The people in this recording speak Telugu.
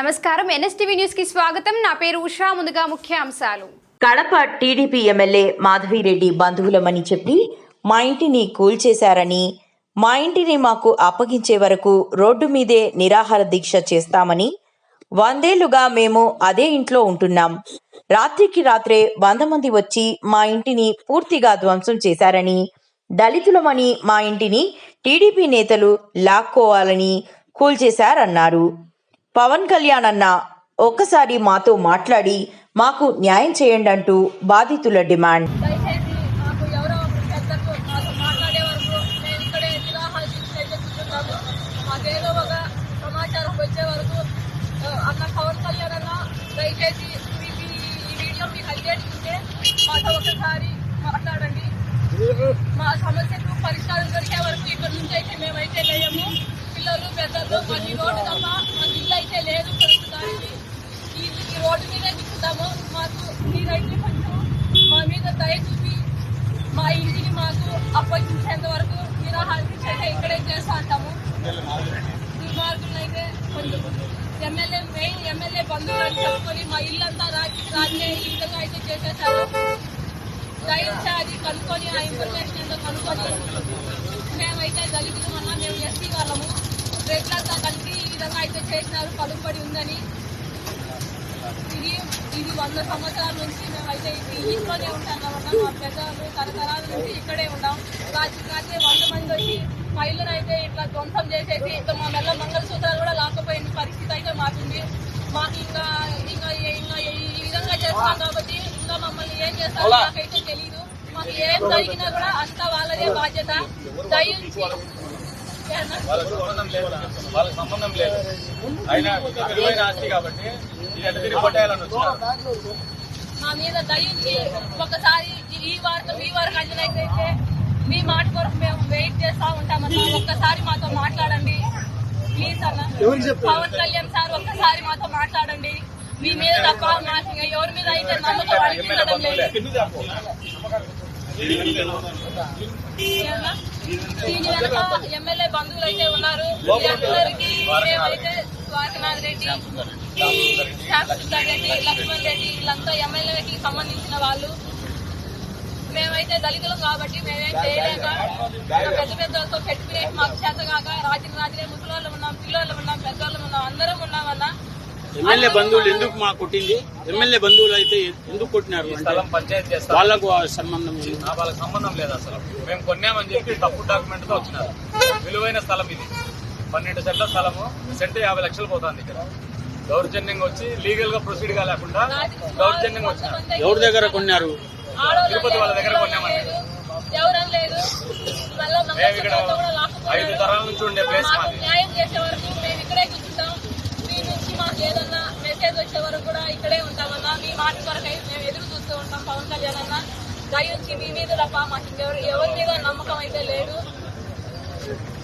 నమస్కారం ఎన్ఎస్టీవీ న్యూస్ కి స్వాగతం. నా పేరు ఉషా. ముందుగా ముఖ్యాంశాలు. కడప టీడీపీ ఎమ్మెల్యే మాధవిరెడ్డి బంధువులమని చెప్పి మా ఇంటిని కూల్చేశారని, మా ఇంటిని మాకు అప్పగించే వరకు రోడ్డు మీదే నిరాహార దీక్ష చేస్తామని, 100 ఏళ్లుగా మేము అదే ఇంట్లో ఉంటున్నాం. రాత్రికి రాత్రే 100 మంది వచ్చి మా ఇంటిని పూర్తిగా ధ్వంసం చేశారని, దళితులమని మా ఇంటిని టీడీపీ నేతలు లాక్కోవాలని కూల్చేశారన్నారు. పవన్ కళ్యాణ్ అన్న ఒక్కసారి మాతో మాట్లాడి మాకు న్యాయం చేయండి అంటూ బాధితుల డిమాండ్. సమాచారం వచ్చే వరకు అన్న పవన్ కళ్యాణ్ అన్న దయచేసి ఈ వీడియో మీకు హైలైట్ మాతో ఒకసారి మాట్లాడండి. మా సమస్యకు పరిష్కారం దొరికే వరకు ఇక్కడ నుంచి అయితే మేమైతే లేము. పిల్లలు పెద్దలు మాకు ఈ రోడ్డు తప్ప మాకు ఇల్లు అయితే లేదు. ప్రస్తుతానికి ఈ రోడ్డు మీదే దిక్కుతాము. మాకు మీరైతే కొంచెం మా మీద దయ చూపి మా ఇంటిని మాకు అప్పగించేంత వరకు నిరాహార దీక్ష అయితే ఇక్కడే చేస్తా అంటాము. దుర్మార్గులైతే కొంచెం ఎమ్మెల్యే బంధువులను చెప్పుకొని మా ఇల్లంతా రాజే ఈ విధంగా అయితే చేసేసారు. దయచేసి అది కనుక్కొని ఆ ఇన్ఫర్మేషన్ ఏంటో కనుక్కొని మేమైతే దళితులు అన్నా మేము ఎస్సీ వాళ్ళము రెగ్యులర్గా కలిసి ఈ విధంగా అయితే చేసినారు. పలుకుబడి ఉందని ఇది 100 సంవత్సరాల నుంచి మేమైతే ఈ ఇంట్లోనే ఉంటాం కాబట్టి మా పెద్దలు తరతరాల నుంచి ఇక్కడే ఉన్నాం. రాత్రి 100 మంది వచ్చి మా ఇల్లును అయితే ఇట్లా ధ్వంసం చేసేసి ఇంకా మా మెల్ల మంగళసూత్రాలు కూడా లాక్కపోయిన పరిస్థితి అయితే మాకుంది. మాకు ఇంకా ఈ విధంగా చేస్తున్నాం కాబట్టి ఇంకా మమ్మల్ని ఏం చేస్తారో నాకైతే తెలియదు. మాకు ఏం జరిగినా కూడా అంతా వాళ్ళదే బాధ్యత. దయించి సంబంధం లేదు. మా మీద దయించి ఒకసారి ఈ వారం అంజనైతే మీ మాట కొరకు మేము వెయిట్ చేస్తా ఉంటామన్నా. ఒక్కసారి మాతో మాట్లాడండి ప్లీజ్ అన్న. పవన్ కళ్యాణ్ సార్ ఒక్కసారి మాతో మాట్లాడండి. మీ మీద తప్ప మాకు ఎవరి మీద అయితే నమ్మకం అనిపించడం లేదు. దీని వెనక ఎమ్మెల్యే బంధువులు అయితే ఉన్నారు. అందరికీ మేమైతే స్వాతినాథ్ రెడ్డి, శాంతిసుందర్ రెడ్డి, లక్ష్మణ్ రెడ్డి వీళ్ళంతా ఎమ్మెల్యేకి సంబంధించిన వాళ్ళు. మేమైతే దళితులం కాబట్టి మేమేం చేయలేక పెద్ద పెద్దలతో పెట్టుకునే మాకు చేతగాక రాజులే ముసలోళ్ళు ఉన్నాం, పిల్లలు ఉన్నాం, పెద్దోళ్ళు ఉన్నాం, అందరం ఉన్నామన్నా. ఎమ్మెల్యే బంధువులు ఎందుకు మా కొట్టింది? ఎమ్మెల్యే బంధువులు అయితే ఎందుకు కొట్టినారు? స్థలం పంచాయతీ చేస్తారు. వాళ్ళకు సంబంధం వాళ్ళకి సంబంధం లేదు. అసలు మేము కొన్నామని చెప్పి తప్పు డాక్యుమెంట్ తో వచ్చినారు. విలువైన స్థలం ఇది 12 సెంట్ల స్థలము. సెంట్ 50 లక్షలు పోతుంది. ఇక్కడ దౌర్జన్యంగా వచ్చి లీగల్ గా ప్రొసీడ్ గా లేకుండా దౌర్జన్యంగా వచ్చినారు. ఎవరి దగ్గర కొన్నారు? తిరుపతి వాళ్ళ దగ్గర కొన్నామని. మేము ఇక్కడ 5 తరాల నుంచి ఉండే ప్లేస్ మాది. న్యాయం చేసే వరకు మేము ఇక్కడే కూర్చుంటాం. మీ నుంచి మాకు ఏదన్నా మెసేజ్ వచ్చే వరకు కూడా ఇక్కడే ఉంటామన్నా. మీ మాట కొరకు మేము ఎదురు చూస్తూ ఉంటాం. పవన్ కళ్యాణ్ అన్న దయించి మీ మీద తప్ప మాకు ఎవరి మీద నమ్మకం అయితే లేదు.